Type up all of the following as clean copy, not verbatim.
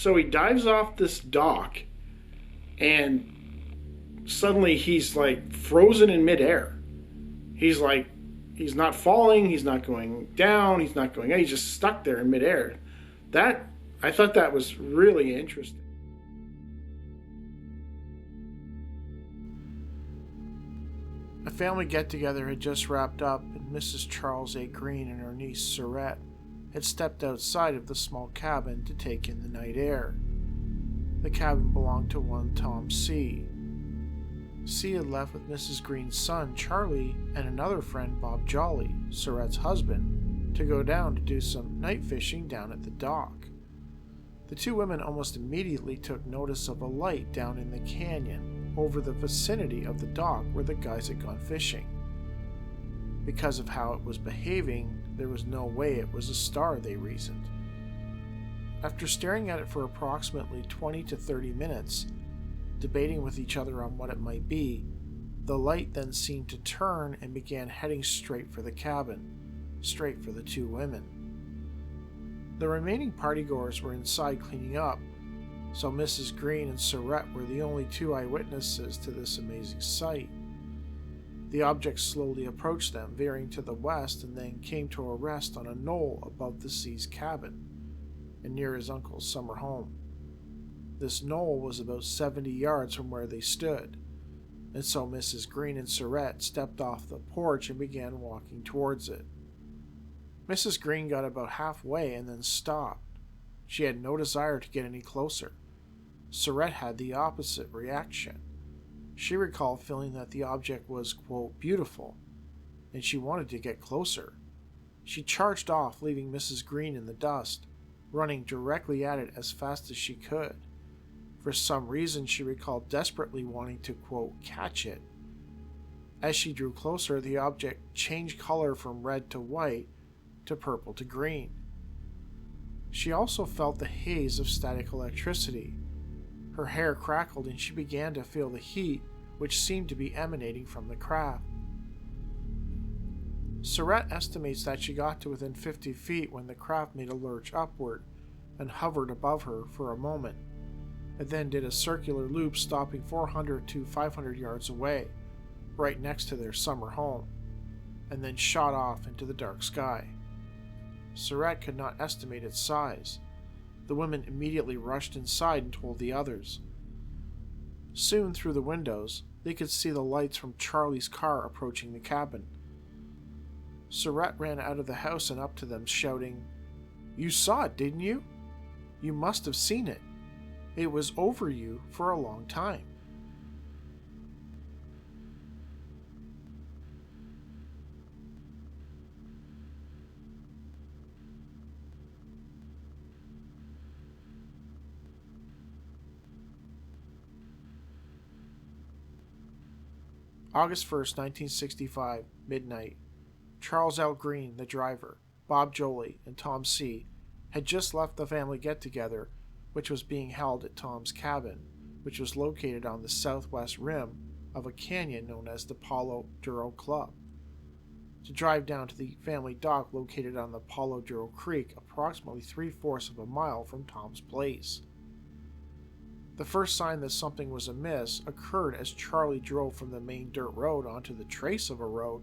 So he dives off this dock, and suddenly he's like frozen in midair. He's like, he's not falling, he's not going down, he's not going out, he's just stuck there in midair. That, I thought that was really interesting. A family get-together had just wrapped up, and Mrs. Charles A. Green and her niece Surette had stepped outside of the small cabin to take in the night air. The cabin belonged to one Tom C. C had left with Mrs. Green's son, Charlie, and another friend, Bob Jolly, Surette's husband, to go down to do some night fishing down at the dock. The two women almost immediately took notice of a light down in the canyon over the vicinity of the dock where the guys had gone fishing. Because of how it was behaving, there was no way it was a star, they reasoned. After staring at it for approximately 20 to 30 minutes, debating with each other on what it might be, the light then seemed to turn and began heading straight for the cabin, straight for the two women. The remaining partygoers were inside cleaning up, so Mrs. Green and Surette were the only two eyewitnesses to this amazing sight. The object slowly approached them, veering to the west, and then came to a rest on a knoll above the C's cabin and near his uncle's summer home. This knoll was about 70 yards from where they stood, and so Mrs. Green and Surette stepped off the porch and began walking towards it. Mrs. Green got about halfway and then stopped. She had no desire to get any closer. Surette had the opposite reaction. She recalled feeling that the object was, quote, beautiful, and she wanted to get closer. She charged off, leaving Mrs. Green in the dust, running directly at it as fast as she could. For some reason, she recalled desperately wanting to, quote, catch it. As she drew closer, the object changed color from red to white to purple to green. She also felt the haze of static electricity. Her hair crackled and she began to feel the heat which seemed to be emanating from the craft. Surette estimates that she got to within 50 feet when the craft made a lurch upward and hovered above her for a moment. It then did a circular loop, stopping 400 to 500 yards away, right next to their summer home, and then shot off into the dark sky. Surette could not estimate its size. The women immediately rushed inside and told the others. Soon, through the windows, they could see the lights from Charlie's car approaching the cabin. Surette ran out of the house and up to them, shouting, "You saw it, didn't you? You must have seen it. It was over you for a long time." August 1st, 1965, midnight. Charles L. Green, the driver, Bob Jolie, and Tom C. had just left the family get-together, which was being held at Tom's cabin, which was located on the southwest rim of a canyon known as the Palo Duro Club, to drive down to the family dock located on the Palo Duro Creek, approximately 3/4 of a mile from Tom's place. The first sign that something was amiss occurred as Charlie drove from the main dirt road onto the trace of a road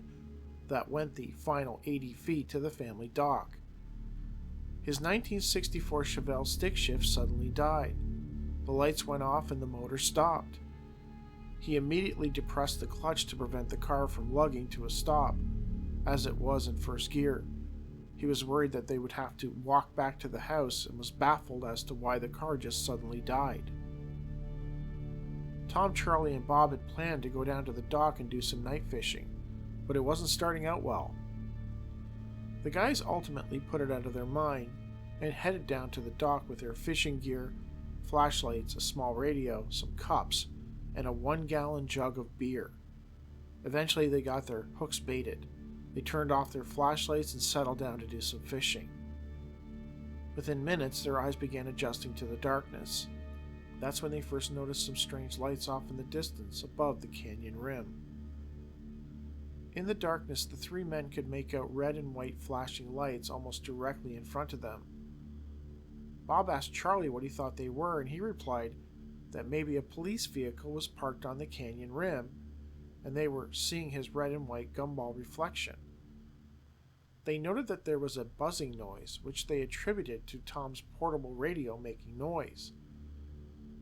that went the final 80 feet to the family dock. His 1964 Chevelle stick shift suddenly died. The lights went off and the motor stopped. He immediately depressed the clutch to prevent the car from lugging to a stop, as it was in first gear. He was worried that they would have to walk back to the house and was baffled as to why the car just suddenly died. Tom, Charlie, and Bob had planned to go down to the dock and do some night fishing, but it wasn't starting out well. The guys ultimately put it out of their mind and headed down to the dock with their fishing gear, flashlights, a small radio, some cups, and a 1-gallon jug of beer. Eventually they got their hooks baited. They turned off their flashlights and settled down to do some fishing. Within minutes, their eyes began adjusting to the darkness. That's when they first noticed some strange lights off in the distance above the canyon rim. In the darkness, the three men could make out red and white flashing lights almost directly in front of them. Bob asked Charlie what he thought they were, and he replied that maybe a police vehicle was parked on the canyon rim, and they were seeing his red and white gumball reflection. They noted that there was a buzzing noise, which they attributed to Tom's portable radio making noise.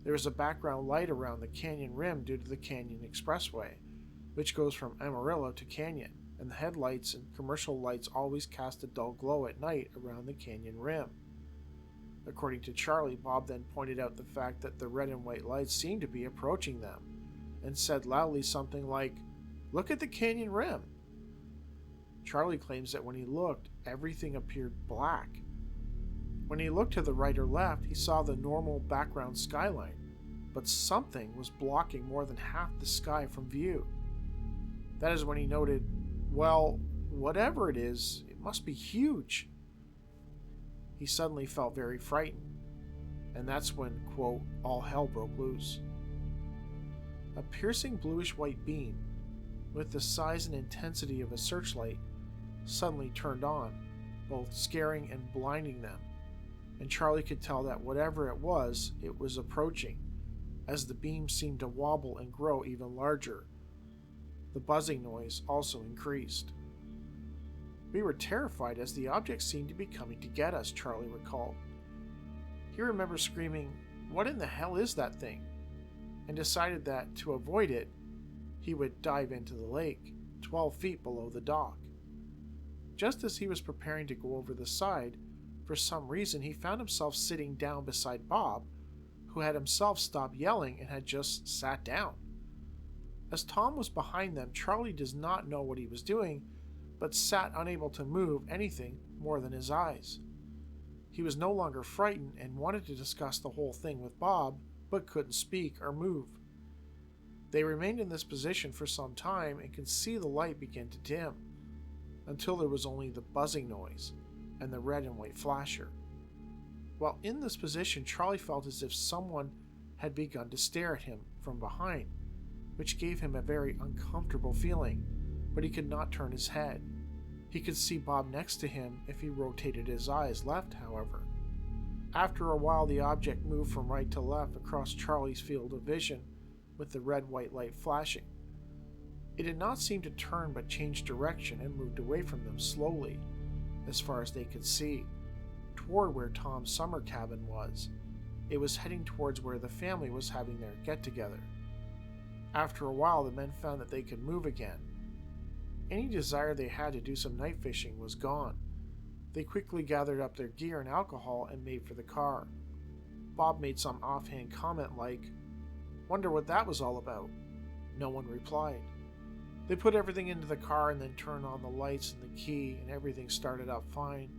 There was a background light around the canyon rim due to the Canyon Expressway, which goes from Amarillo to Canyon, and the headlights and commercial lights always cast a dull glow at night around the canyon rim. According to Charlie, Bob then pointed out the fact that the red and white lights seemed to be approaching them, and said loudly something like, "Look at the canyon rim." Charlie claims that when he looked, everything appeared black. When he looked to the right or left, he saw the normal background skyline, but something was blocking more than half the sky from view. That is when he noted, "Well, whatever it is, it must be huge." He suddenly felt very frightened, and that's when, quote, all hell broke loose. A piercing bluish-white beam, with the size and intensity of a searchlight, suddenly turned on, both scaring and blinding them, and Charlie could tell that whatever it was approaching, as the beam seemed to wobble and grow even larger. The buzzing noise also increased. "We were terrified as the object seemed to be coming to get us," Charlie recalled. He remembers screaming, "What in the hell is that thing?" and decided that, to avoid it, he would dive into the lake, 12 feet below the dock. Just as he was preparing to go over the side, for some reason he found himself sitting down beside Bob, who had himself stopped yelling and had just sat down. As Tom was behind them, Charlie does not know what he was doing, but sat unable to move anything more than his eyes. He was no longer frightened and wanted to discuss the whole thing with Bob, but couldn't speak or move. They remained in this position for some time and could see the light begin to dim, until there was only the buzzing noise and the red and white flasher. While in this position, Charlie felt as if someone had begun to stare at him from behind, which gave him a very uncomfortable feeling, but he could not turn his head. He could see Bob next to him if he rotated his eyes left, however. After a while, the object moved from right to left across Charlie's field of vision, with the red-white light flashing. It did not seem to turn but changed direction and moved away from them slowly, as far as they could see, toward where Tom's summer cabin was. It was heading towards where the family was having their get-together. After a while, the men found that they could move again. Any desire they had to do some night fishing was gone. They quickly gathered up their gear and alcohol and made for the car. Bob made some offhand comment like, "Wonder what that was all about?" No one replied. They put everything into the car and then turned on the lights and the key, and everything started up fine.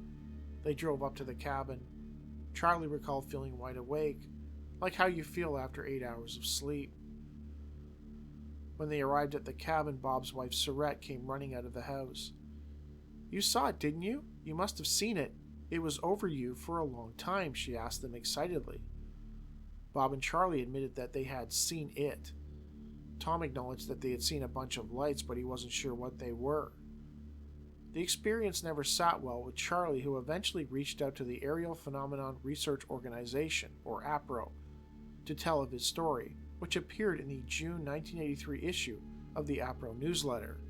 They drove up to the cabin. Charlie recalled feeling wide awake, like how you feel after 8 hours of sleep. When they arrived at the cabin, Bob's wife Surette came running out of the house. "You saw it, didn't you? You must have seen it. It was over you for a long time," she asked them excitedly. Bob and Charlie admitted that they had seen it. Tom acknowledged that they had seen a bunch of lights, but he wasn't sure what they were. The experience never sat well with Charlie, who eventually reached out to the Aerial Phenomenon Research Organization, or APRO, to tell of his story, which appeared in the June 1983 issue of the APRO newsletter.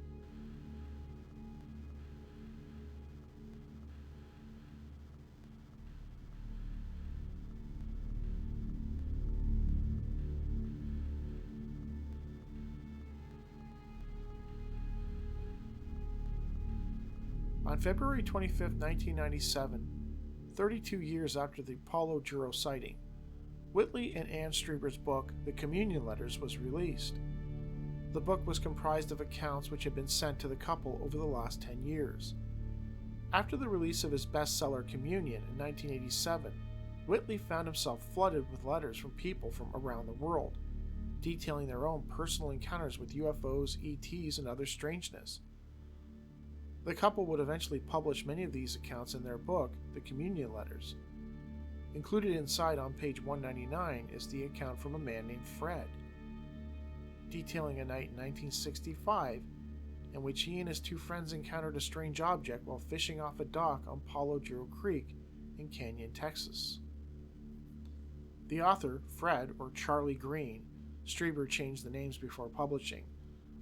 On February 25, 1997, 32 years after the Palo Duro sighting, Whitley and Ann Streiber's book, The Communion Letters, was released. The book was comprised of accounts which had been sent to the couple over the last 10 years. After the release of his bestseller Communion in 1987, Whitley found himself flooded with letters from people from around the world, detailing their own personal encounters with UFOs, ETs, and other strangeness. The couple would eventually publish many of these accounts in their book, The Communion Letters. Included inside on page 199 is the account from a man named Fred, detailing a night in 1965 in which he and his two friends encountered a strange object while fishing off a dock on Palo Duro Creek in Canyon, Texas. The author, Fred or Charlie Green, Streiber changed the names before publishing,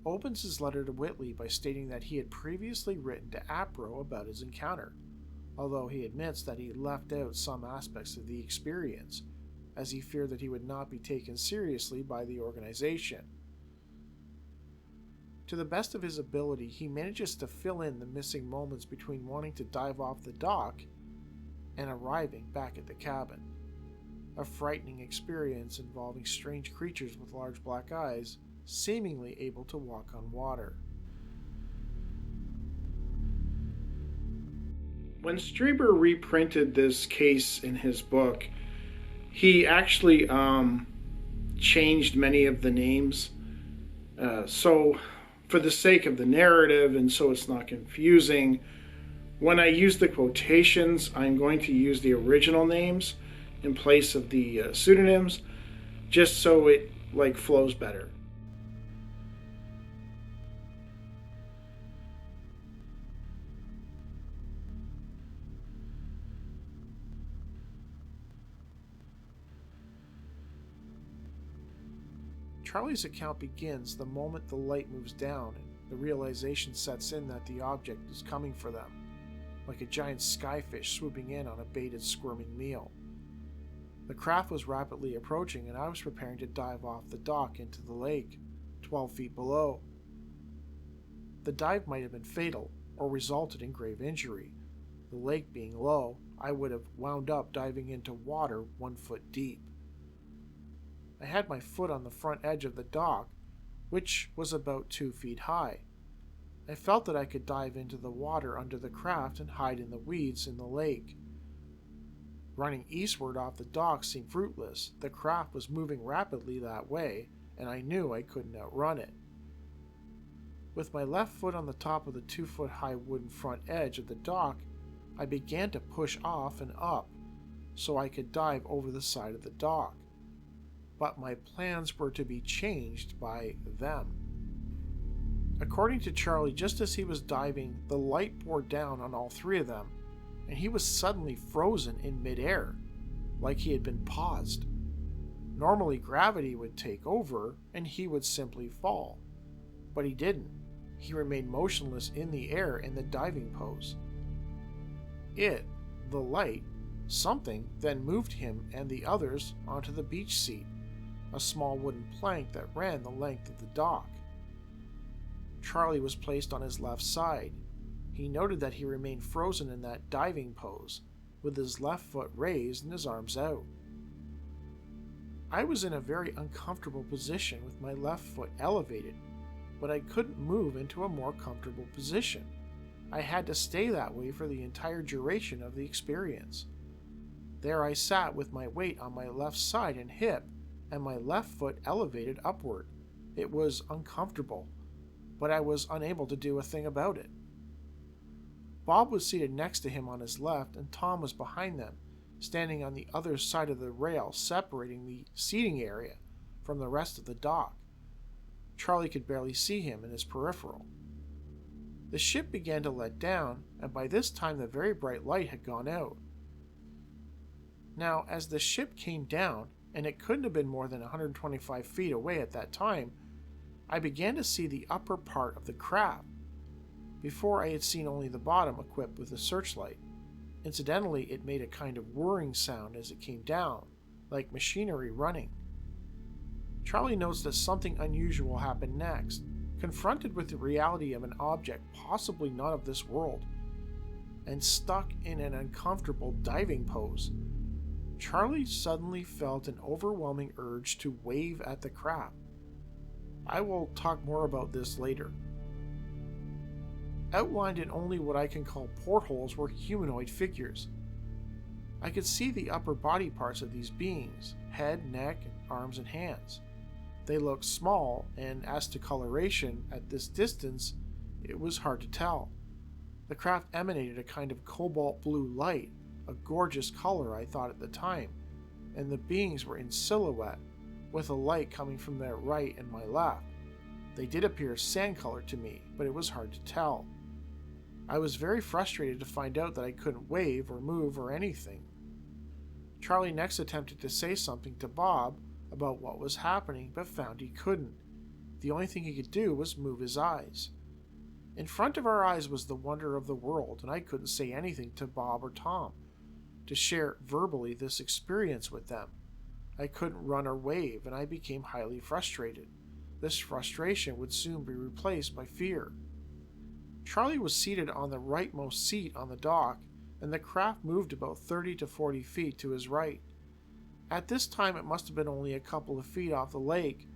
opens his letter to Whitley by stating that he had previously written to APRO about his encounter, although he admits that he left out some aspects of the experience, as he feared that he would not be taken seriously by the organization. To the best of his ability, he manages to fill in the missing moments between wanting to dive off the dock and arriving back at the cabin. A frightening experience involving strange creatures with large black eyes, seemingly able to walk on water. When Streiber reprinted this case in his book, he actually changed many of the names. So for the sake of the narrative and so it's not confusing, when I use the quotations, I'm going to use the original names in place of the pseudonyms, just so it flows better. Charlie's account begins the moment the light moves down and the realization sets in that the object is coming for them, like a giant skyfish swooping in on a baited, squirming meal. The craft was rapidly approaching, and I was preparing to dive off the dock into the lake, 12 feet below. The dive might have been fatal, or resulted in grave injury. The lake being low, I would have wound up diving into water 1 foot deep. I had my foot on the front edge of the dock, which was about 2 feet high. I felt that I could dive into the water under the craft and hide in the weeds in the lake. Running eastward off the dock seemed fruitless. The craft was moving rapidly that way, and I knew I couldn't outrun it. With my left foot on the top of the 2 foot high wooden front edge of the dock, I began to push off and up so I could dive over the side of the dock. But my plans were to be changed by them. According to Charlie, just as he was diving, the light bore down on all three of them, and he was suddenly frozen in midair, like he had been paused. Normally gravity would take over, and he would simply fall. But he didn't. He remained motionless in the air in the diving pose. The light, something, then moved him and the others onto the beach seat, a small wooden plank that ran the length of the dock. Charlie was placed on his left side. He noted that he remained frozen in that diving pose, with his left foot raised and his arms out. I was in a very uncomfortable position with my left foot elevated, but I couldn't move into a more comfortable position. I had to stay that way for the entire duration of the experience. There I sat with my weight on my left side and hip, and my left foot elevated upward. It was uncomfortable, but I was unable to do a thing about it. Bob was seated next to him on his left, and Tom was behind them, standing on the other side of the rail separating the seating area from the rest of the dock. Charlie could barely see him in his peripheral. The ship began to let down, and by this time the very bright light had gone out. Now, as the ship came down, and it couldn't have been more than 125 feet away at that time, I began to see the upper part of the craft. Before I had seen only the bottom equipped with a searchlight. Incidentally, it made a kind of whirring sound as it came down, like machinery running. Charlie notes that something unusual happened next. Confronted with the reality of an object possibly not of this world, and stuck in an uncomfortable diving pose, Charlie suddenly felt an overwhelming urge to wave at the craft. I will talk more about this later. Outlined in only what I can call portholes were humanoid figures. I could see the upper body parts of these beings, head, neck, arms, and hands. They looked small, and as to coloration, at this distance, it was hard to tell. The craft emanated a kind of cobalt blue light, a gorgeous color I thought at the time, and the beings were in silhouette, with a light coming from their right and my left. They did appear sand-colored to me, but it was hard to tell. I was very frustrated to find out that I couldn't wave or move or anything. Charlie next attempted to say something to Bob about what was happening, but found he couldn't. The only thing he could do was move his eyes. In front of our eyes was the wonder of the world, and I couldn't say anything to Bob or Tom to share verbally this experience with them. I couldn't run or wave, and I became highly frustrated. This frustration would soon be replaced by fear. Charlie was seated on the rightmost seat on the dock, and the craft moved about 30 to 40 feet to his right. At this time, it must have been only a couple of feet off the lake.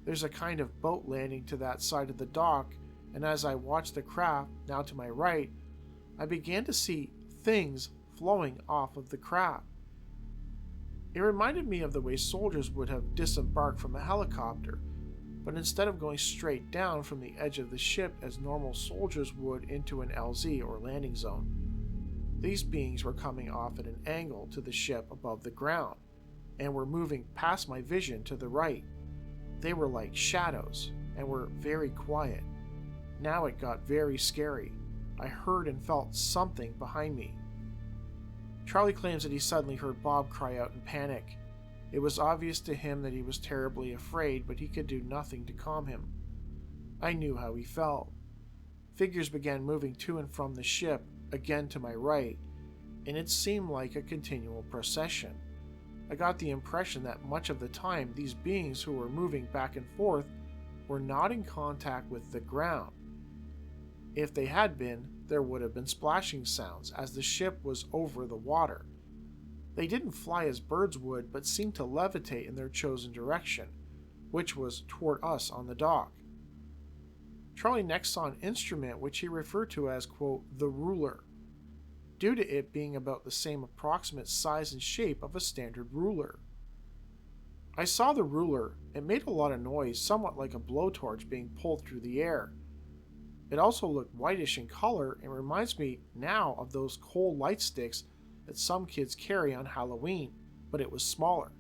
There's a kind of boat landing to that side of the dock, and as I watched the craft, now to my right, I began to see things flowing off of the craft. It reminded me of the way soldiers would have disembarked from a helicopter, but instead of going straight down from the edge of the ship as normal soldiers would into an LZ or landing zone, these beings were coming off at an angle to the ship above the ground, and were moving past my vision to the right. They were like shadows, and were very quiet. Now it got very scary. I heard and felt something behind me. Charlie claims that he suddenly heard Bob cry out in panic. It was obvious to him that he was terribly afraid, but he could do nothing to calm him. I knew how he felt. Figures began moving to and from the ship, again to my right, and it seemed like a continual procession. I got the impression that much of the time these beings who were moving back and forth were not in contact with the ground. If they had been, there would have been splashing sounds as the ship was over the water. They didn't fly as birds would, but seemed to levitate in their chosen direction, which was toward us on the dock. Charlie next saw an instrument which he referred to as, quote, the ruler, due to it being about the same approximate size and shape of a standard ruler. I saw the ruler. It made a lot of noise, somewhat like a blowtorch being pulled through the air. It also looked whitish in color and reminds me now of those coal light sticks that some kids carry on Halloween, but it was smaller.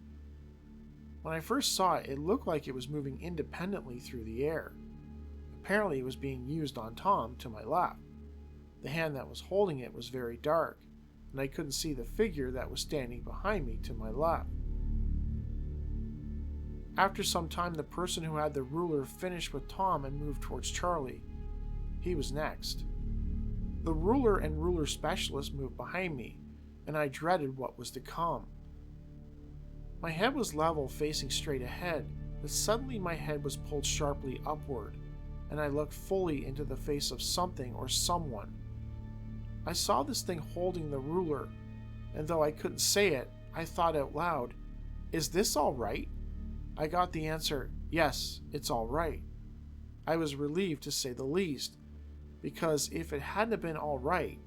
When I first saw it, it looked like it was moving independently through the air. Apparently it was being used on Tom to my left. The hand that was holding it was very dark, and I couldn't see the figure that was standing behind me to my left. After some time, the person who had the ruler finished with Tom and moved towards Charlie. He was next. The ruler and ruler specialist moved behind me, and I dreaded what was to come. My head was level, facing straight ahead, but suddenly my head was pulled sharply upward, and I looked fully into the face of something or someone. I saw this thing holding the ruler, and though I couldn't say it, I thought out loud, "Is this all right?" I got the answer, "Yes, it's all right." I was relieved, to say the least, because if it hadn't been all right,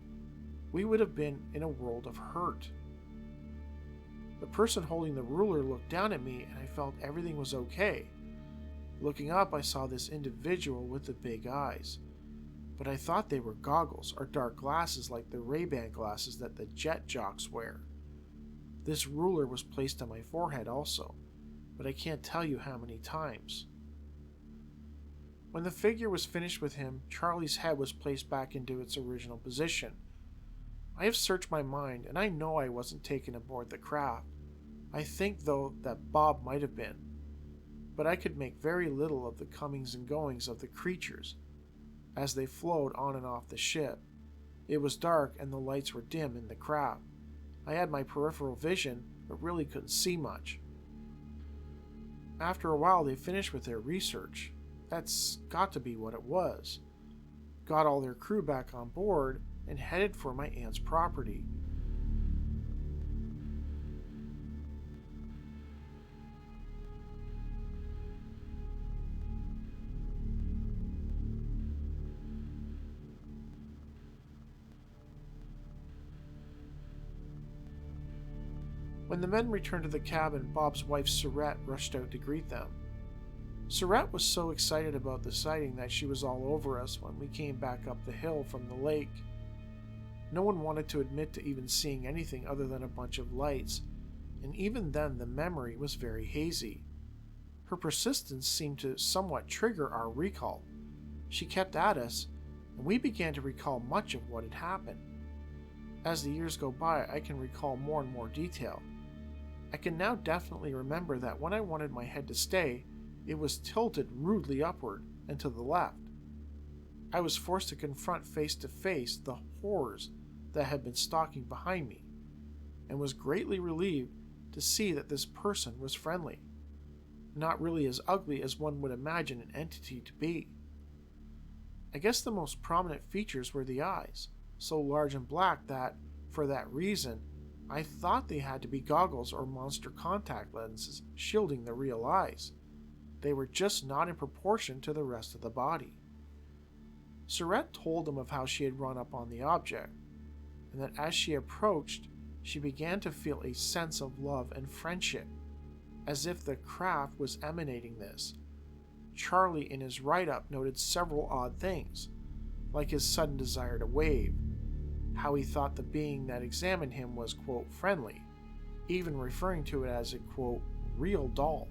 we would have been in a world of hurt. The person holding the ruler looked down at me, and I felt everything was okay. Looking up, I saw this individual with the big eyes, but I thought they were goggles or dark glasses like the Ray-Ban glasses that the jet jocks wear. This ruler was placed on my forehead also, but I can't tell you how many times. When the figure was finished with him, Charlie's head was placed back into its original position. I have searched my mind, and I know I wasn't taken aboard the craft. I think, though, that Bob might have been, but I could make very little of the comings and goings of the creatures as they flowed on and off the ship. It was dark, and the lights were dim in the craft. I had my peripheral vision, but really couldn't see much. After a while, they finished with their research. That's got to be what it was. Got all their crew back on board and headed for my aunt's property. When the men returned to the cabin, Bob's wife Surette rushed out to greet them. Surette was so excited about the sighting that she was all over us when we came back up the hill from the lake. No one wanted to admit to even seeing anything other than a bunch of lights, and even then the memory was very hazy. Her persistence seemed to somewhat trigger our recall. She kept at us, and we began to recall much of what had happened. As the years go by, I can recall more and more detail, I can now definitely remember that when I wanted my head to stay, it was tilted rudely upward and to the left. I was forced to confront face to face the horrors that had been stalking behind me, and was greatly relieved to see that this person was friendly, not really as ugly as one would imagine an entity to be. I guess the most prominent features were the eyes, so large and black that, for that reason, I thought they had to be goggles or monster contact lenses shielding the real eyes. They were just not in proportion to the rest of the body. Surette told them of how she had run up on the object, and that as she approached, she began to feel a sense of love and friendship, as if the craft was emanating this. Charlie in his write-up noted several odd things, like his sudden desire to wave, how he thought the being that examined him was, quote, friendly, even referring to it as a, quote, real doll.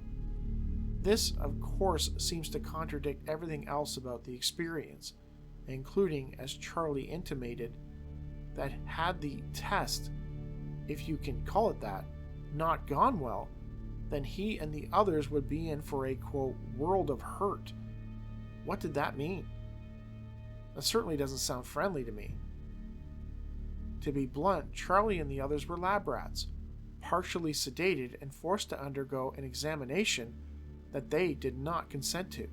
This, of course, seems to contradict everything else about the experience, including, as Charlie intimated, that had the test, if you can call it that, not gone well, then he and the others would be in for a, quote, world of hurt. What did that mean? That certainly doesn't sound friendly to me. To be blunt, Charlie and the others were lab rats, partially sedated and forced to undergo an examination that they did not consent to.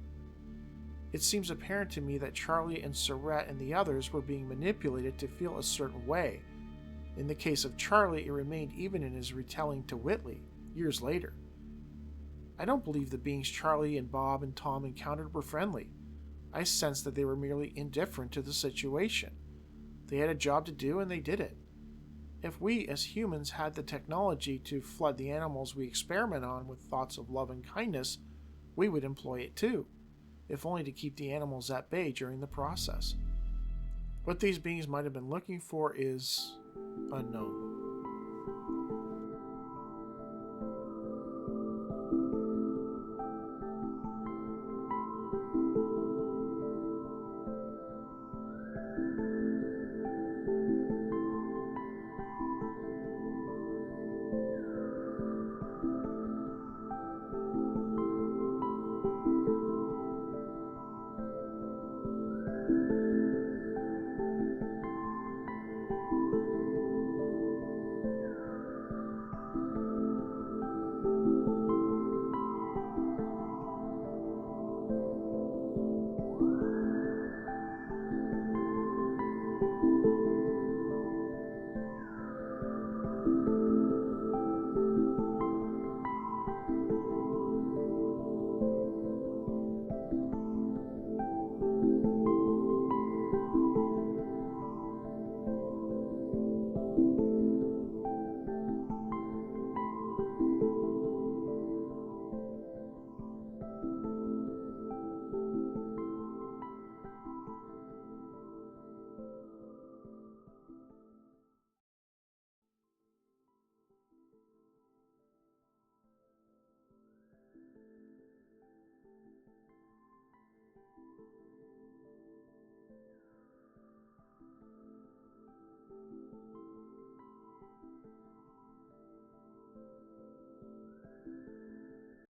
It seems apparent to me that Charlie and Surette and the others were being manipulated to feel a certain way. In the case of Charlie, it remained even in his retelling to Whitley, years later. I don't believe the beings Charlie and Bob and Tom encountered were friendly. I sensed that they were merely indifferent to the situation. They had a job to do and they did it. If we as humans had the technology to flood the animals we experiment on with thoughts of love and kindness, we would employ it too, if only to keep the animals at bay during the process. What these beings might have been looking for is unknown.